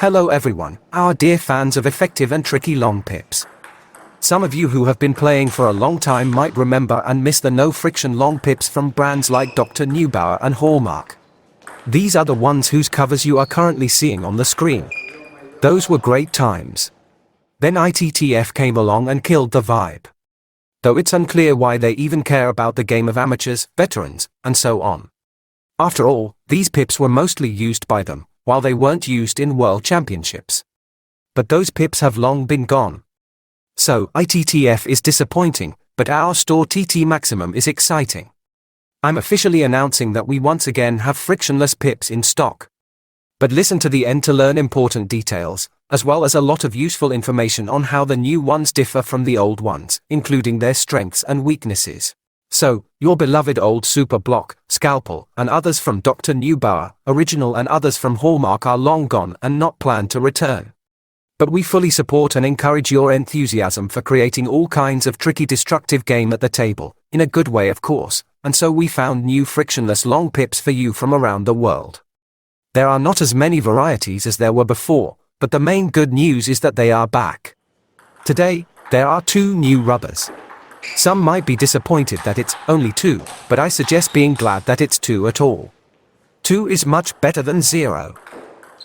Hello everyone, our dear fans of effective and tricky long pips. Some of you who have been playing for a long time might remember and miss the no friction long pips from brands like Dr. Neubauer and Hallmark. These are the ones whose covers you are currently seeing on the screen. Those were great times. Then ITTF came along and killed the vibe. Though it's unclear why they even care about the game of amateurs, veterans, and so on. After all, these pips were mostly used by them, while they weren't used in World Championships. But those pips have long been gone. So, ITTF is disappointing, but our store TT Maximum is exciting. I'm officially announcing that we once again have frictionless pips in stock. But listen to the end to learn important details, as well as a lot of useful information on how the new ones differ from the old ones, including their strengths and weaknesses. So, your beloved old Super Block, Scalpel, and others from Dr. Neubauer, Original and others from Hallmark are long gone and not planned to return. But we fully support and encourage your enthusiasm for creating all kinds of tricky destructive game at the table, in a good way of course, and so we found new frictionless long pips for you from around the world. There are not as many varieties as there were before, but the main good news is that they are back. Today, there are 2 new rubbers. Some might be disappointed that it's only 2, but I suggest being glad that it's 2 at all. 2 is much better than 0.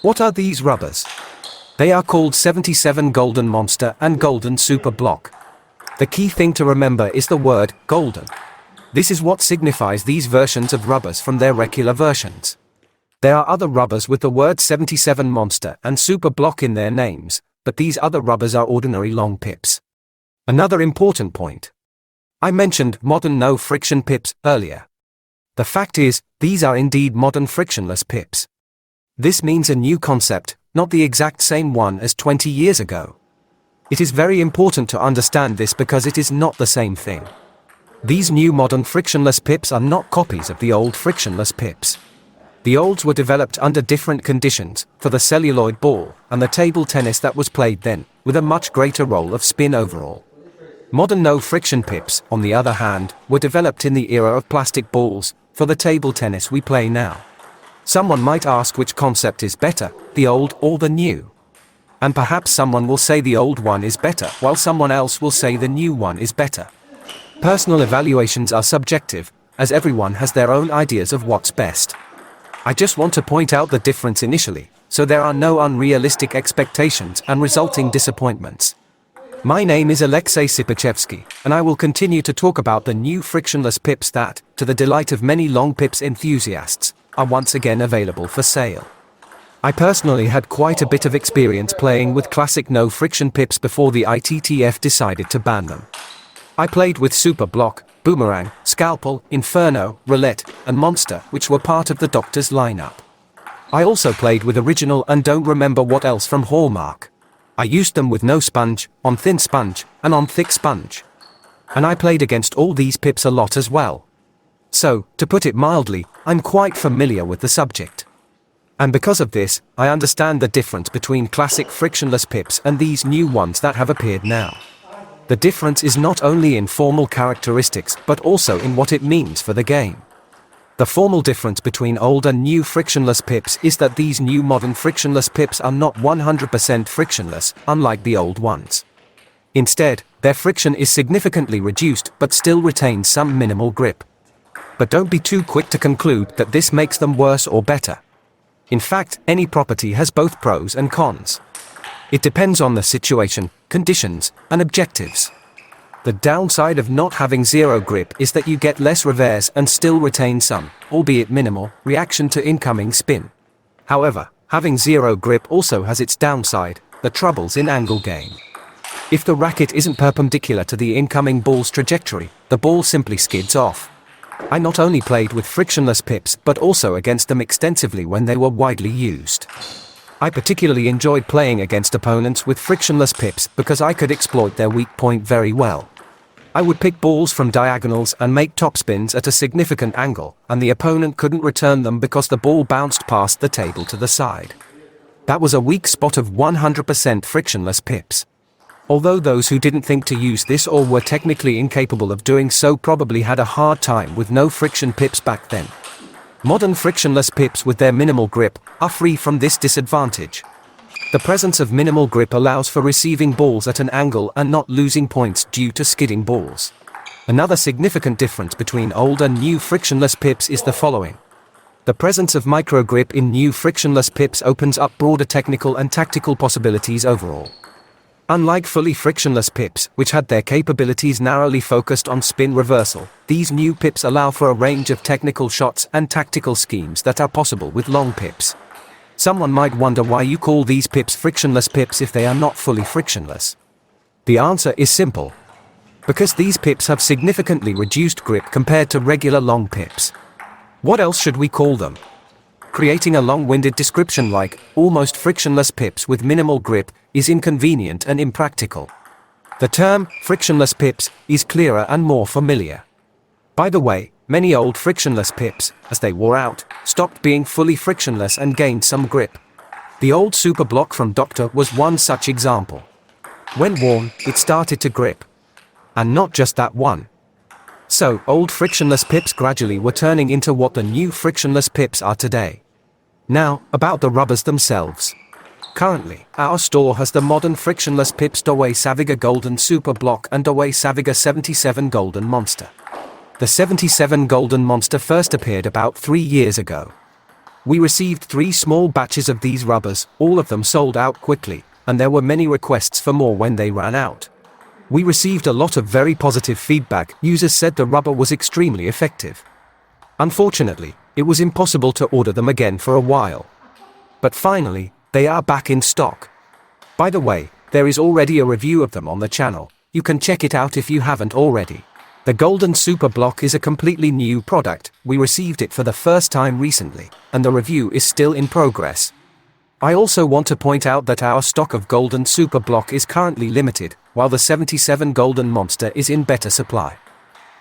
What are these rubbers? They are called 77 Golden Monster and Golden Super Block. The key thing to remember is the word golden. This is what signifies these versions of rubbers from their regular versions. There are other rubbers with the word 77 Monster and Super Block in their names, but these other rubbers are ordinary long pips. Another important point. I mentioned modern no friction pips earlier. The fact is, these are indeed modern frictionless pips. This means a new concept, not the exact same one as 20 years ago. It is very important to understand this because it is not the same thing. These new modern frictionless pips are not copies of the old frictionless pips. The olds were developed under different conditions, for the celluloid ball, and the table tennis that was played then, with a much greater role of spin overall. Modern no-friction pips, on the other hand, were developed in the era of plastic balls, for the table tennis we play now. Someone might ask which concept is better, the old or the new. And perhaps someone will say the old one is better, while someone else will say the new one is better. Personal evaluations are subjective, as everyone has their own ideas of what's best. I just want to point out the difference initially, so there are no unrealistic expectations and resulting disappointments. My name is Alexei Sipachevsky, and I will continue to talk about the new frictionless pips that, to the delight of many long pips enthusiasts, are once again available for sale. I personally had quite a bit of experience playing with classic no friction pips before the ITTF decided to ban them. I played with Super Block, Boomerang, Scalpel, Inferno, Roulette, and Monster, which were part of the Doctor's lineup. I also played with Original and don't remember what else from Hallmark. I used them with no sponge, on thin sponge, and on thick sponge. And I played against all these pips a lot as well. So, to put it mildly, I'm quite familiar with the subject. And because of this, I understand the difference between classic frictionless pips and these new ones that have appeared now. The difference is not only in formal characteristics but also in what it means for the game. The formal difference between old and new frictionless pips is that these new modern frictionless pips are not 100% frictionless, unlike the old ones. Instead, their friction is significantly reduced but still retains some minimal grip. But don't be too quick to conclude that this makes them worse or better. In fact, any property has both pros and cons. It depends on the situation, conditions, and objectives. The downside of not having zero grip is that you get less reverse and still retain some, albeit minimal, reaction to incoming spin. However, having zero grip also has its downside, the troubles in angle game. If the racket isn't perpendicular to the incoming ball's trajectory, the ball simply skids off. I not only played with frictionless pips but also against them extensively when they were widely used. I particularly enjoyed playing against opponents with frictionless pips because I could exploit their weak point very well. I would pick balls from diagonals and make topspins at a significant angle, and the opponent couldn't return them because the ball bounced past the table to the side. That was a weak spot of 100% frictionless pips. Although those who didn't think to use this or were technically incapable of doing so probably had a hard time with no friction pips back then. Modern frictionless pips with their minimal grip are free from this disadvantage. The presence of minimal grip allows for receiving balls at an angle and not losing points due to skidding balls. Another significant difference between old and new frictionless pips is the following. The presence of micro-grip in new frictionless pips opens up broader technical and tactical possibilities overall. Unlike fully frictionless pips, which had their capabilities narrowly focused on spin reversal, these new pips allow for a range of technical shots and tactical schemes that are possible with long pips. Someone might wonder why you call these pips frictionless pips if they are not fully frictionless. The answer is simple. Because these pips have significantly reduced grip compared to regular long pips. What else should we call them? Creating a long-winded description like almost frictionless pips with minimal grip is inconvenient and impractical. The term frictionless pips is clearer and more familiar. By the way, many old frictionless pips, as they wore out, stopped being fully frictionless and gained some grip. The old super block from Doctor was one such example. When worn, it started to grip. And not just that one. So, old frictionless pips gradually were turning into what the new frictionless pips are today. Now, about the rubbers themselves. Currently, our store has the modern frictionless pips Doway Saviga Golden Super Block and Doway Saviga 77 Golden Monster. The 77 Golden Monster first appeared about 3 years ago. We received 3 small batches of these rubbers, all of them sold out quickly, and there were many requests for more when they ran out. We received a lot of very positive feedback. Users said the rubber was extremely effective. Unfortunately, it was impossible to order them again for a while. But finally, they are back in stock. By the way, there is already a review of them on the channel. You can check it out if you haven't already. The Golden Super Block is a completely new product. We received it for the first time recently, and the review is still in progress. I also want to point out that our stock of Golden Super Block is currently limited, while the 77 Golden Monster is in better supply.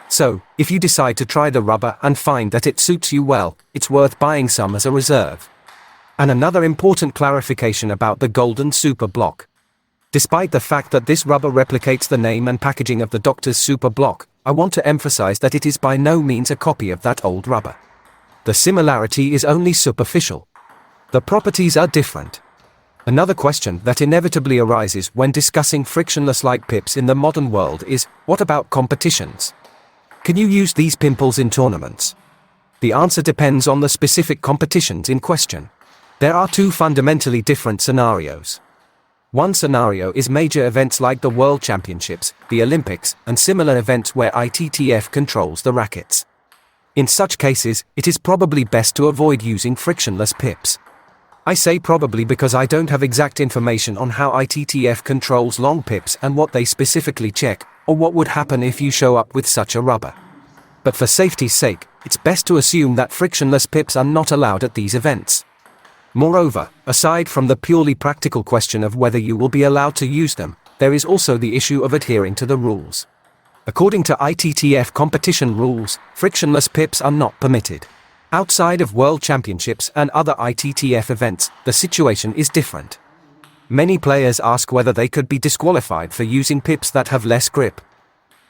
So, if you decide to try the rubber and find that it suits you well, it's worth buying some as a reserve. And another important clarification about the Golden Super Block. Despite the fact that this rubber replicates the name and packaging of the Doctor's Super Block, I want to emphasize that it is by no means a copy of that old rubber. The similarity is only superficial. The properties are different. Another question that inevitably arises when discussing frictionless-like pips in the modern world is, what about competitions? Can you use these pimples in tournaments? The answer depends on the specific competitions in question. There are 2 fundamentally different scenarios. One scenario is major events like the World Championships, the Olympics, and similar events where ITTF controls the rackets. In such cases, it is probably best to avoid using frictionless pips. I say probably because I don't have exact information on how ITTF controls long pips and what they specifically check, or what would happen if you show up with such a rubber. But for safety's sake, it's best to assume that frictionless pips are not allowed at these events. Moreover, aside from the purely practical question of whether you will be allowed to use them, there is also the issue of adhering to the rules. According to ITTF competition rules, frictionless pips are not permitted. Outside of World Championships and other ITTF events, the situation is different. Many players ask whether they could be disqualified for using pips that have less grip.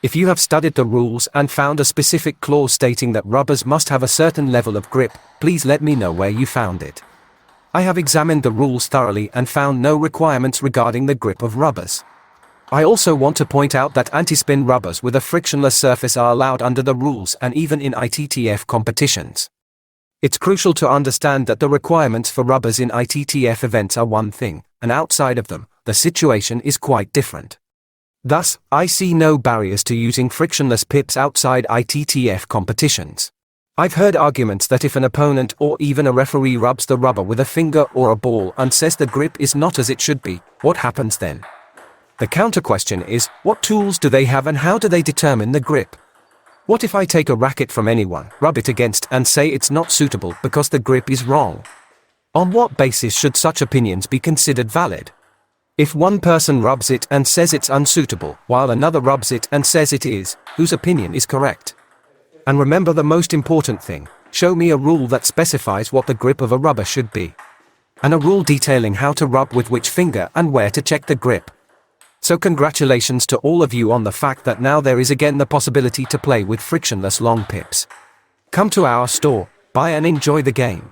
If you have studied the rules and found a specific clause stating that rubbers must have a certain level of grip, please let me know where you found it. I have examined the rules thoroughly and found no requirements regarding the grip of rubbers. I also want to point out that anti-spin rubbers with a frictionless surface are allowed under the rules and even in ITTF competitions. It's crucial to understand that the requirements for rubbers in ITTF events are one thing, and outside of them, the situation is quite different. Thus, I see no barriers to using frictionless pips outside ITTF competitions. I've heard arguments that if an opponent or even a referee rubs the rubber with a finger or a ball and says the grip is not as it should be, what happens then? The counter question is, what tools do they have and how do they determine the grip? What if I take a racket from anyone, rub it against and say it's not suitable because the grip is wrong? On what basis should such opinions be considered valid? If one person rubs it and says it's unsuitable, while another rubs it and says it is, whose opinion is correct? And remember the most important thing, show me a rule that specifies what the grip of a rubber should be. And a rule detailing how to rub with which finger and where to check the grip. So congratulations to all of you on the fact that now there is again the possibility to play with frictionless long pips. Come to our store, buy and enjoy the game.